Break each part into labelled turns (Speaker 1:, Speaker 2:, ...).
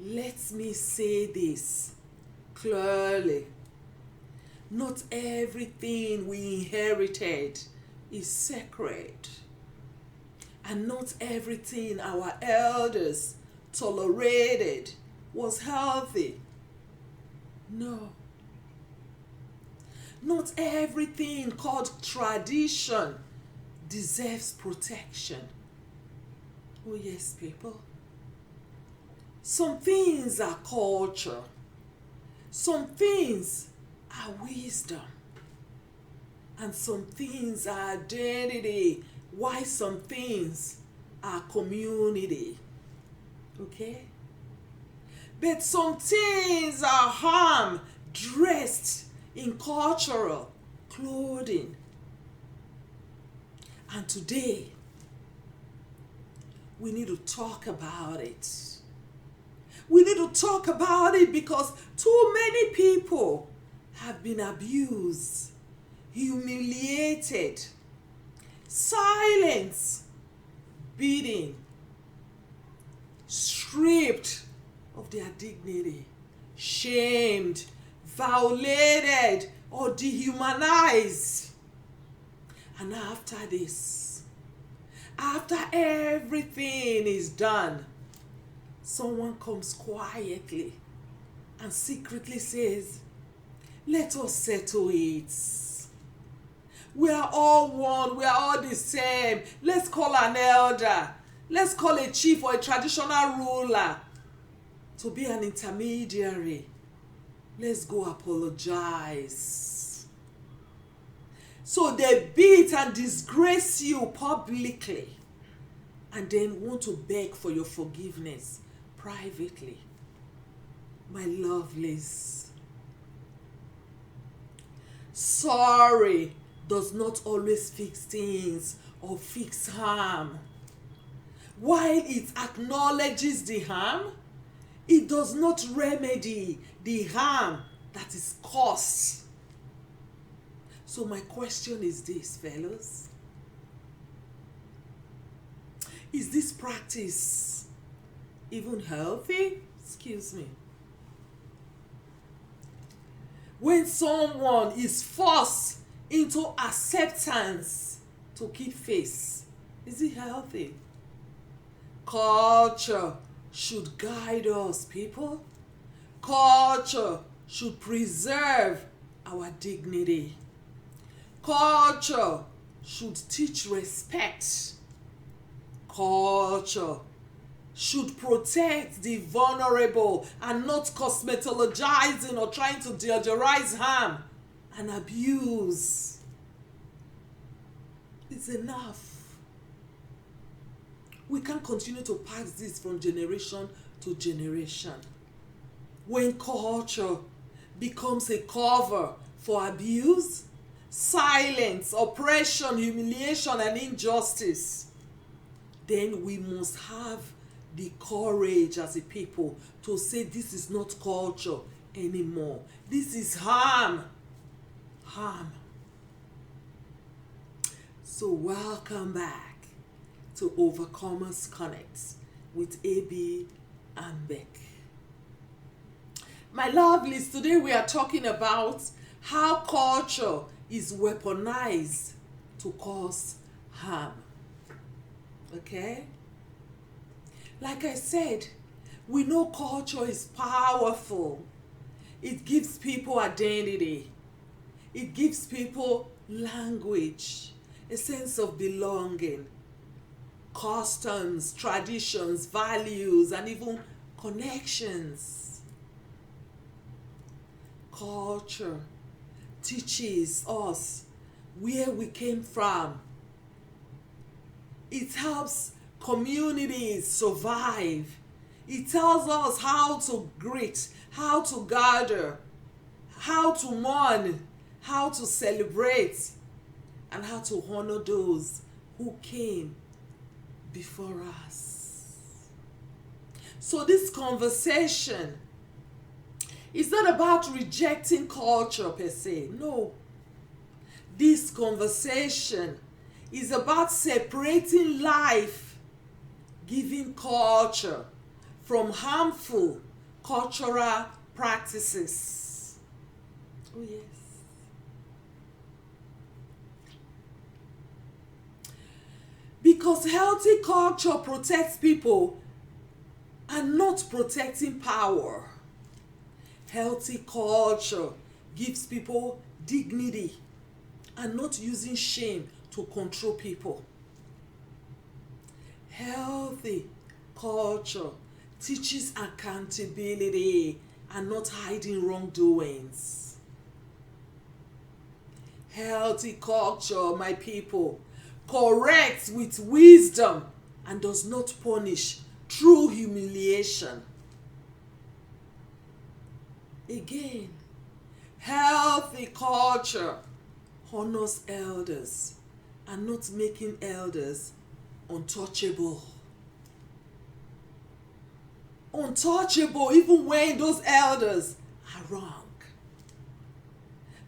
Speaker 1: Let me say this clearly. Not everything we inherited is sacred. And not everything our elders tolerated was healthy. No. Not everything called tradition deserves protection. Oh yes, people. Some things are culture. Some things are wisdom. And some things are identity. Why some things are community. Okay? But some things are harm dressed in cultural clothing. And today, we need to talk about it. We need to talk about it because too many people have been abused, humiliated, silenced, beaten, stripped of their dignity, shamed, violated, or dehumanized. And after this, after everything is done, someone comes quietly and secretly says, let us settle it. We are all one. We are all the same. Let's call an elder. Let's call a chief or a traditional ruler to be an intermediary. Let's go apologize. So they beat and disgrace you publicly and then want to beg for your forgiveness privately. My lovelies, sorry does not always fix things or fix harm. While it acknowledges the harm, it does not remedy the harm that is caused. So my question is this, fellows. Is this practice even healthy? Excuse me. When someone is forced into acceptance to keep face, is it healthy? Culture should guide us, people. Culture should preserve our dignity. Culture should teach respect. Culture should protect the vulnerable and not cosmetologizing or trying to deodorize harm and abuse. It's enough. We can't continue to pass this from generation to generation. When culture becomes a cover for abuse, silence, oppression, humiliation, and injustice, then we must have the courage as a people to say this is not culture anymore. This is harm. Harm. So welcome back to Overcomers Connect with AB and Beck. My lovelies, today we are talking about how culture is weaponized to cause harm. Okay? Like I said, we know culture is powerful. It gives people identity. It gives people language, a sense of belonging, customs, traditions, values, and even connections. Culture teaches us where we came from. It helps communities survive. It tells us how to greet, how to gather, how to mourn, how to celebrate, and how to honor those who came before us. So this conversation is not about rejecting culture per se. No. This conversation is about separating life, giving culture from harmful cultural practices. Oh, yes. Because healthy culture protects people and not protecting power. Healthy culture gives people dignity and not using shame to control people. Healthy culture teaches accountability and not hiding wrongdoings. Healthy culture, my people, corrects with wisdom and does not punish through humiliation. Again, healthy culture honors elders and not making elders untouchable. Untouchable even when those elders are wrong.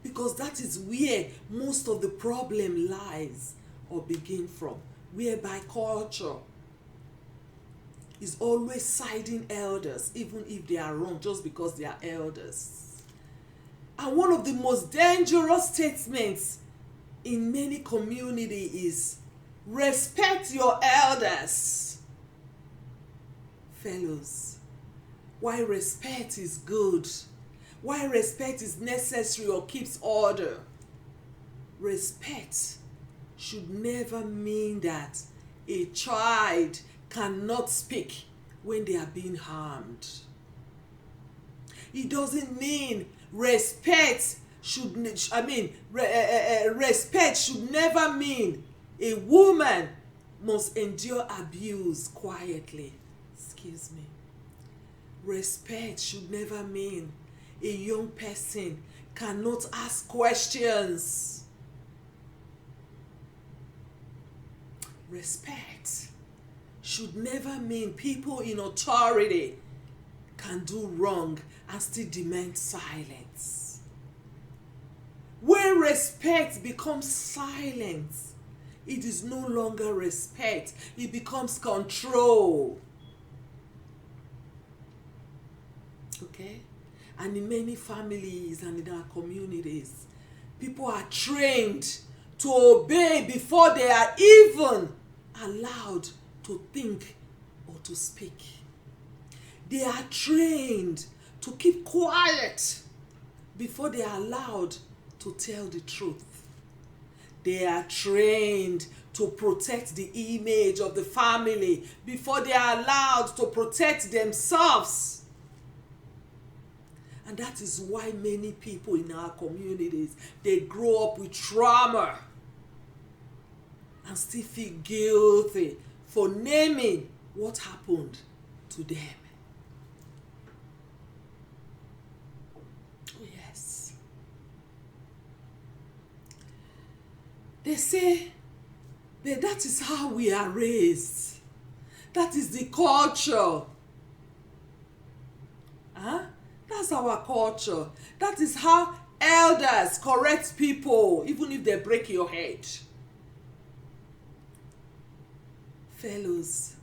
Speaker 1: Because that is where most of the problem lies or begin from. Whereby culture is always siding elders even if they are wrong just because they are elders. And one of the most dangerous statements in many communities is respect your elders. Fellows, why respect is good, why respect is necessary or keeps order, respect should never mean that a child cannot speak when they are being harmed. It doesn't mean respect should never mean a woman must endure abuse quietly. Excuse me. Respect should never mean a young person cannot ask questions. Respect should never mean people in authority can do wrong and still demand silence. When respect becomes silence, it is no longer respect, it becomes control. Okay? And in many families and in our communities, people are trained to obey before they are even allowed to think or to speak. They are trained to keep quiet before they are allowed to tell the truth. They are trained to protect the image of the family before they are allowed to protect themselves. And that is why many people in our communities, they grow up with trauma and still feel guilty for naming what happened to them. Oh, yes. They say that is how we are raised. That is the culture. That's our culture. That is how elders correct people, even if they break your head. Fellows,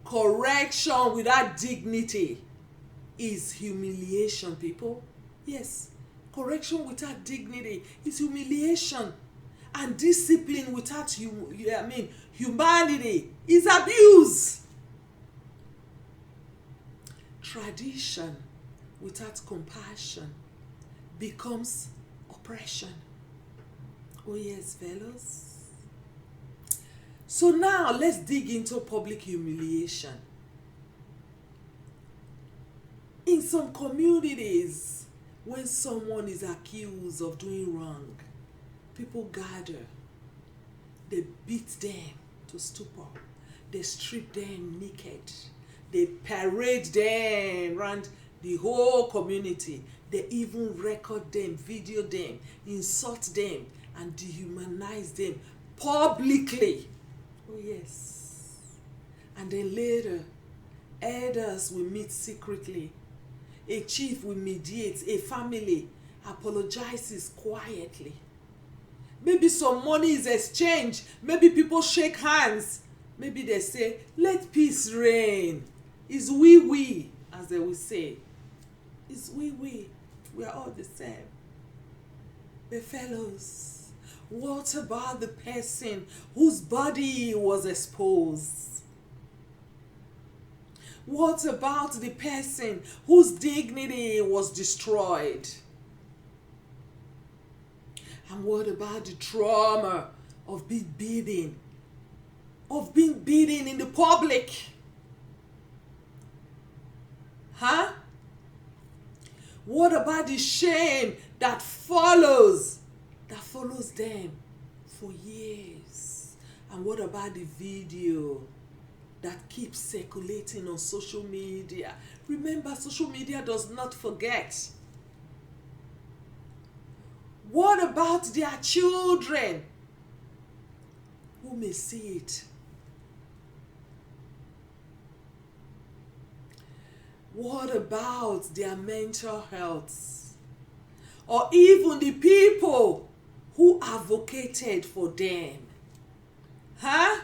Speaker 1: correction without dignity is humiliation, people. Yes, correction without dignity is humiliation. And discipline without humanity is abuse. Tradition without compassion becomes oppression. Oh yes, fellows. So now let's dig into public humiliation. In some communities, when someone is accused of doing wrong, people gather, they beat them to stupor, they strip them naked, they parade them around the whole community. They even record them, video them, insult them, and dehumanize them publicly. Oh yes. And then later, elders will meet secretly. A chief will mediate. A family apologizes quietly. Maybe some money is exchanged. Maybe people shake hands. Maybe they say, let peace reign. It's we, as they will say. It's we are all the same. But fellows, what about the person whose body was exposed? What about the person whose dignity was destroyed? And what about the trauma of being beaten? Of being beaten in the public? Huh? What about the shame that follows them for years? And what about the video that keeps circulating on social media? Remember, social media does not forget. What about their children who may see it? What about their mental health? Or even the people who advocated for them? Huh?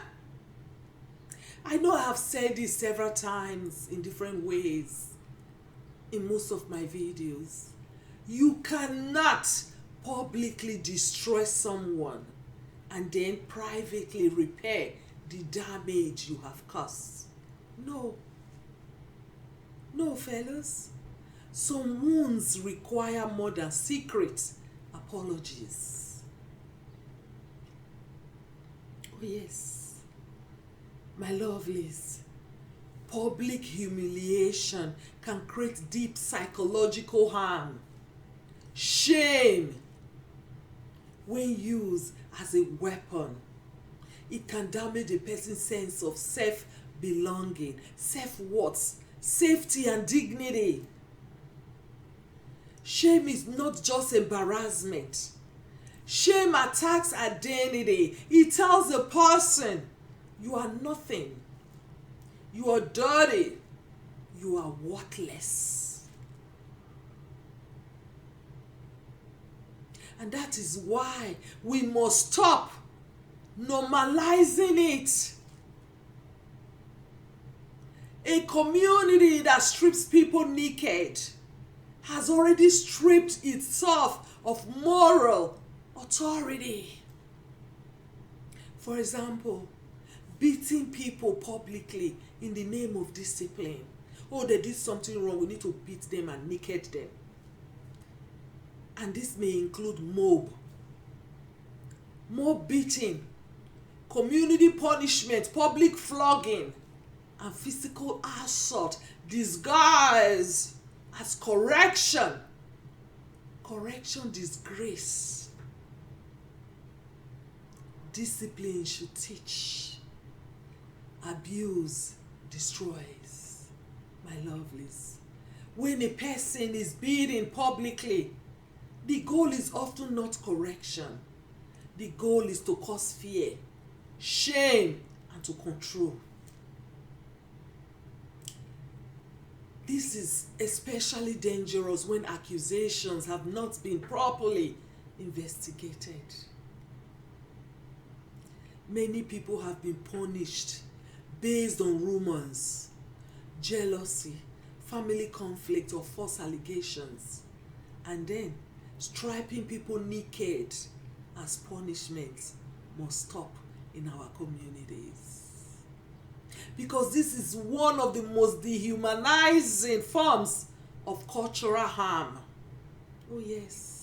Speaker 1: I know I have said this several times in different ways in most of my videos. You cannot publicly destroy someone and then privately repair the damage you have caused. No, fellas. Some wounds require more than secret apologies. Oh yes, my lovelies, public humiliation can create deep psychological harm. Shame, when used as a weapon, it can damage a person's sense of self-belonging, self-worth, safety and dignity. Shame is not just embarrassment. Shame attacks identity. It tells the person, you are nothing. You are dirty. You are worthless. And that is why we must stop normalizing it. A community that strips people naked has already stripped itself of moral authority. For example, beating people publicly in the name of discipline. Oh, they did something wrong, we need to beat them and naked them. And this may include mob beating, community punishment, public flogging, and physical assault disguised as correction. Correction disgrace. Discipline should teach. Abuse destroys. My lovelies, when a person is beaten publicly, the goal is often not correction. The goal is to cause fear, shame, and to control. This is especially dangerous when accusations have not been properly investigated. Many people have been punished based on rumors, jealousy, family conflict, or false allegations, and then stripping people naked as punishment must stop in our communities. Because this is one of the most dehumanizing forms of cultural harm. Oh yes.